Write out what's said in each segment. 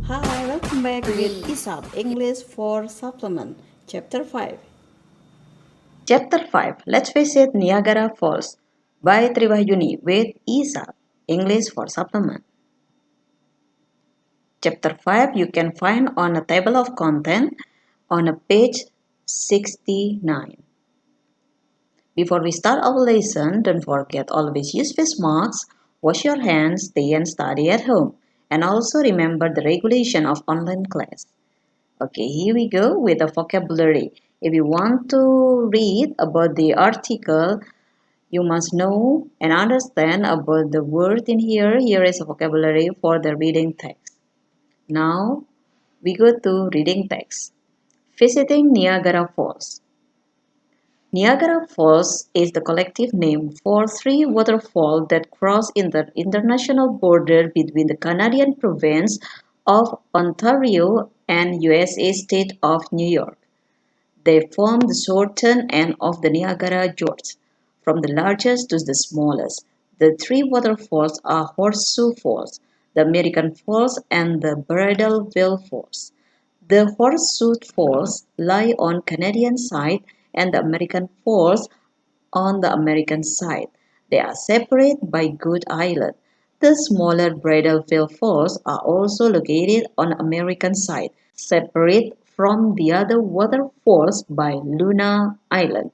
Hi, welcome back with Yuni.E-Sup, English for Supplement, Chapter 5. Chapter 5. Let's visit Niagara Falls by Yuni with E-Sup, English for Supplement. Chapter 5 you can find on a table of content on a page 69. Before we start our lesson, don't forget always use face masks, wash your hands, stay and study at home, and also remember the regulation of online class. Okay, here we go with the vocabulary. If you want to read about the article, you must know and understand about the word in here. Here is a vocabulary for the reading text. Now we go to reading text. Visiting Niagara Falls. Niagara Falls is the collective name for three waterfalls that cross in the international border between the Canadian province of Ontario and USA state of New York. They form the southern end of the Niagara Gorge, from the largest to the smallest. The three waterfalls are Horseshoe Falls, the American Falls, and the Bridalveil Falls. The Horseshoe Falls lie on Canadian side and the American Falls on the American side. They are separated by Good Island. The smaller Bridalveil Falls are also located on American side, separate from the other waterfalls by Luna Island.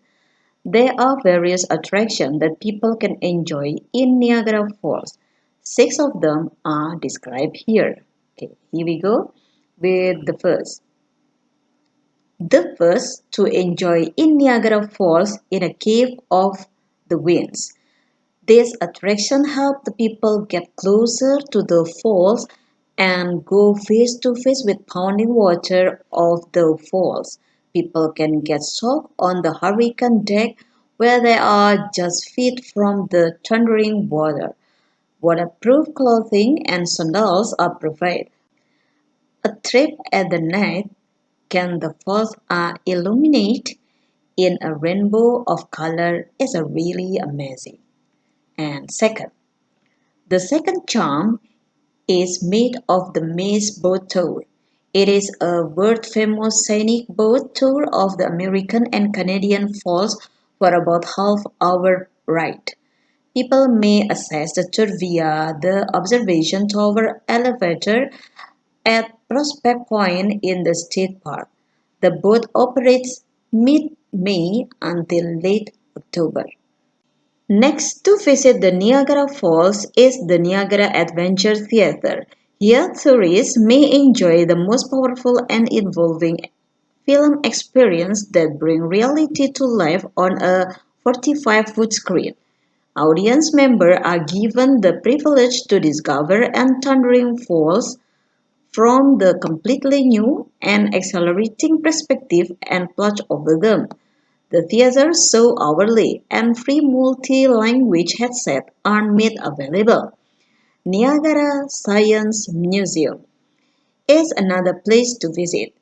There are various attractions that people can enjoy in Niagara Falls. 6 of them are described here. Okay, here we go with the first. The first to enjoy in Niagara Falls in a cave of the winds. This attraction helps the people get closer to the falls and go face to face with pounding water of the falls. People can get soaked on the hurricane deck where they are just feet from the thundering water. Waterproof clothing and sandals are provided. A trip at the night can the falls are illuminated in a rainbow of color is a really amazing. And second, the second charm is made of the Maze Boat Tour. It is a world-famous scenic boat tour of the American and Canadian Falls for about half-hour ride. People may access the tour via the observation tower elevator at Prospect Point in the state park. The boat operates mid-May until late October. Next to visit the Niagara Falls is the Niagara Adventure Theatre. Here tourists may enjoy the most powerful and involving film experience that bring reality to life on a 45-foot screen. Audience members are given the privilege to discover and thundering falls from the completely new and exhilarating perspective and plot over them. The theater show hourly and free multi-language headsets are made available. Niagara Science Museum is another place to visit.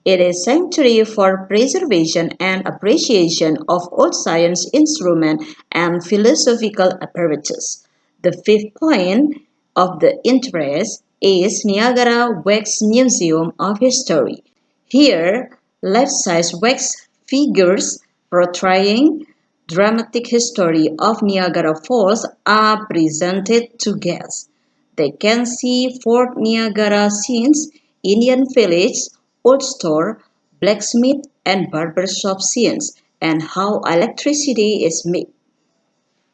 It is a sanctuary for preservation and appreciation of old science instruments and philosophical apparatus. The fifth point of the interest is Niagara Wax Museum of History. Here, life-size wax figures portraying dramatic history of Niagara Falls are presented to guests. They can see Fort Niagara scenes, Indian village, old store, blacksmith and barbershop scenes, and how electricity is made.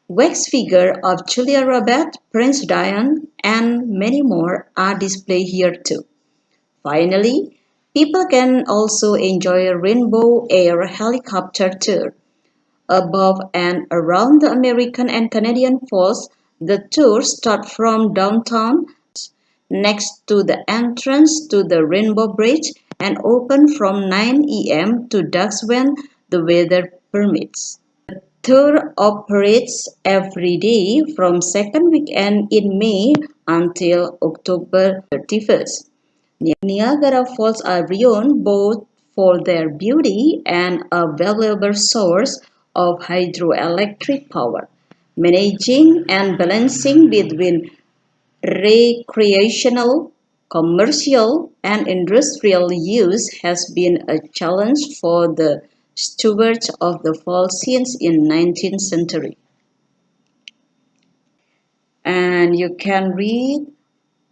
Wax figures of Julia Roberts, Prince Diane, and many more are displayed here too. Finally, people can also enjoy a rainbow air helicopter tour. Above and around the American and Canadian Falls, the tour starts from downtown next to the entrance to the Rainbow Bridge and open from 9 a.m. to dusk when the weather permits. The tour operates every day from second weekend in May until October 31st. Niagara Falls are renowned both for their beauty and a valuable source of hydroelectric power. Managing and balancing between recreational Commercial and industrial use has been a challenge for the stewards of the falls since in 19th century. And you can read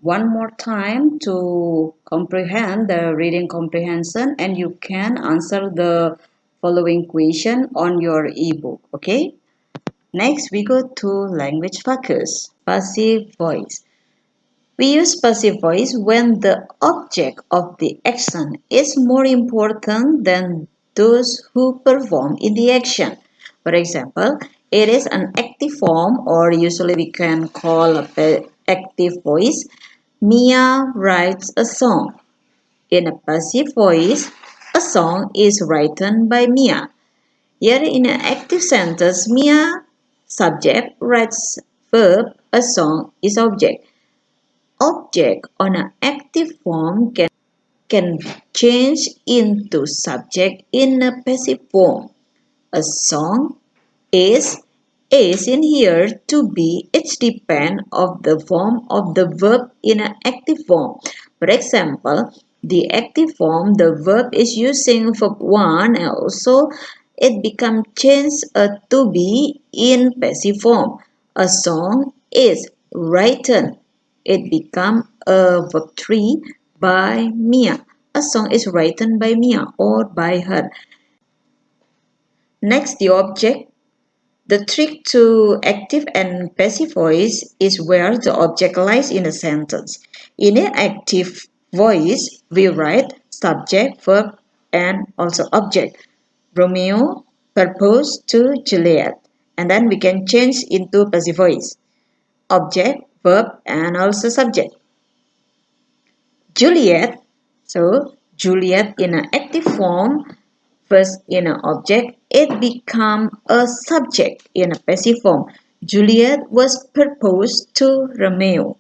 one more time to comprehend the reading comprehension, and you can answer the following question on your ebook. Okay, next we go to language focus, passive voice. We use passive voice when the object of the action is more important than those who perform in the action. For example, it is an active form, or usually we can call a active voice. Mia writes a song. In a passive voice, a song is written by Mia. Here in an active sentence, Mia subject writes verb, a song is object. Object on an active form can change into subject in a passive form. A song is in here to be, it depends of the form of the verb in an active form. For example, the active form, the verb is using verb 1, and also it become changed to be in passive form. A song is written. It become a verb 3 by Mia. A song is written by Mia or by her. Next, the object. The trick to active and passive voice is where the object lies in a sentence. In an active voice, we write subject, verb, and also object. Romeo proposed to Juliet. And then we can change into passive voice. Object, verb, and also subject. Juliet. So, Juliet in an active form. First in an object, it becomes a subject in a passive form. Juliet was proposed to Romeo.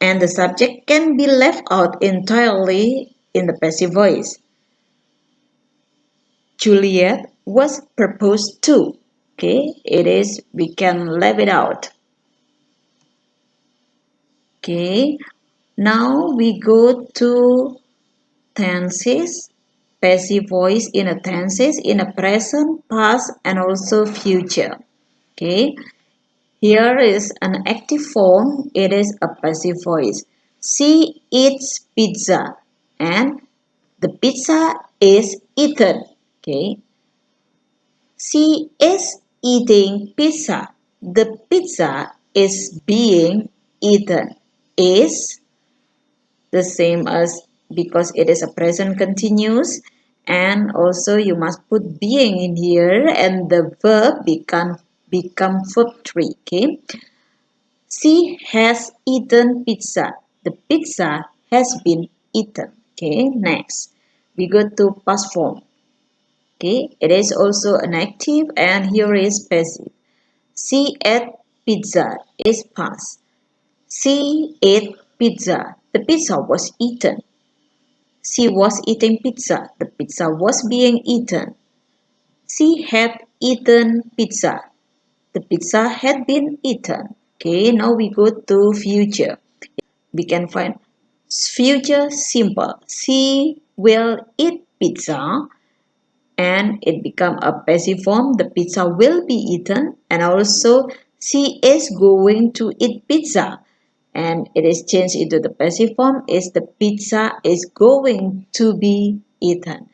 And the subject can be left out entirely in the passive voice. Juliet was proposed to. Okay, we can leave it out. Okay, now we go to tenses. Passive voice in a tenses in a present, past, and also future. Okay, here is an active form. It is a passive voice. She eats pizza, and the pizza is eaten. Okay, she is eating pizza. The pizza is being eaten. Is the same as, because it is a present continuous, and also you must put being in here, and the verb become verb 3. Okay, she has eaten pizza. The pizza has been eaten. Okay, next we go to past form. Okay, it is also an active, and here is passive. She ate pizza is past. She ate pizza. The pizza was eaten. She was eating pizza. The pizza was being eaten. She had eaten pizza. The pizza had been eaten. Okay, now we go to future. We can find future simple. She will eat pizza, and it become a passive form. The pizza will be eaten, and also she is going to eat pizza, and it is changed into the passive form. Is the pizza is going to be eaten.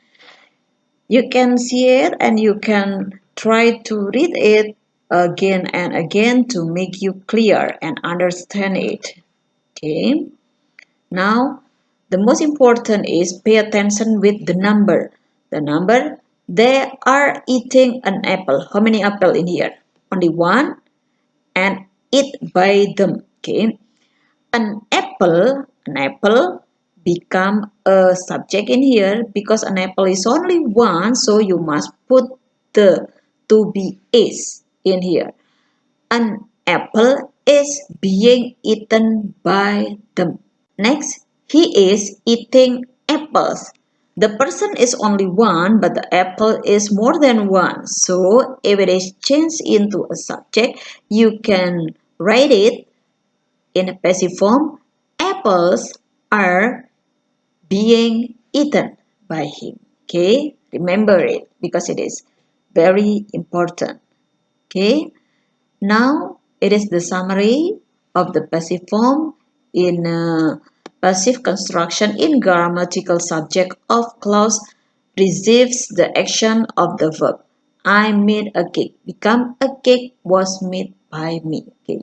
You can see it, and you can try to read it again and again to make you clear and understand it. Okay, now the most important is pay attention with the number. The number, they are eating an apple. How many apple in here? Only one, and eat by them. Okay, an apple become a subject in here because an apple is only one, so you must put the to be is in here. An apple is being eaten by them. Next, he is eating apples. The person is only one, but the apple is more than one. So if it is changed into a subject, you can write it in a passive form. apples are being eaten by him. Okay, remember it because it is very important. Okay, now it is the summary of the passive form in passive construction in grammatical subject of clause receives the action of the verb. I made a cake. Become a cake was made by me. Okay.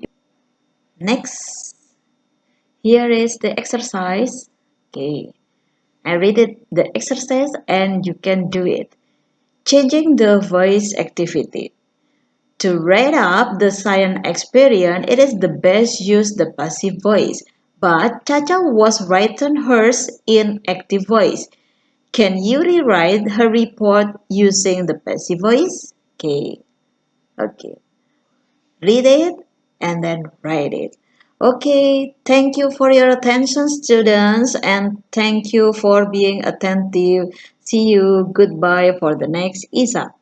Next, here is the exercise. Okay, I read it the exercise and you can do it. Changing the voice activity. To write up the science experience, it is the best use the passive voice. But Chacha was written hers in active voice. Can you rewrite her report using the passive voice? Okay. Okay. Read it and then write it. Okay, thank you for your attention, students, and thank you for being attentive. See you. Goodbye for the next ISA.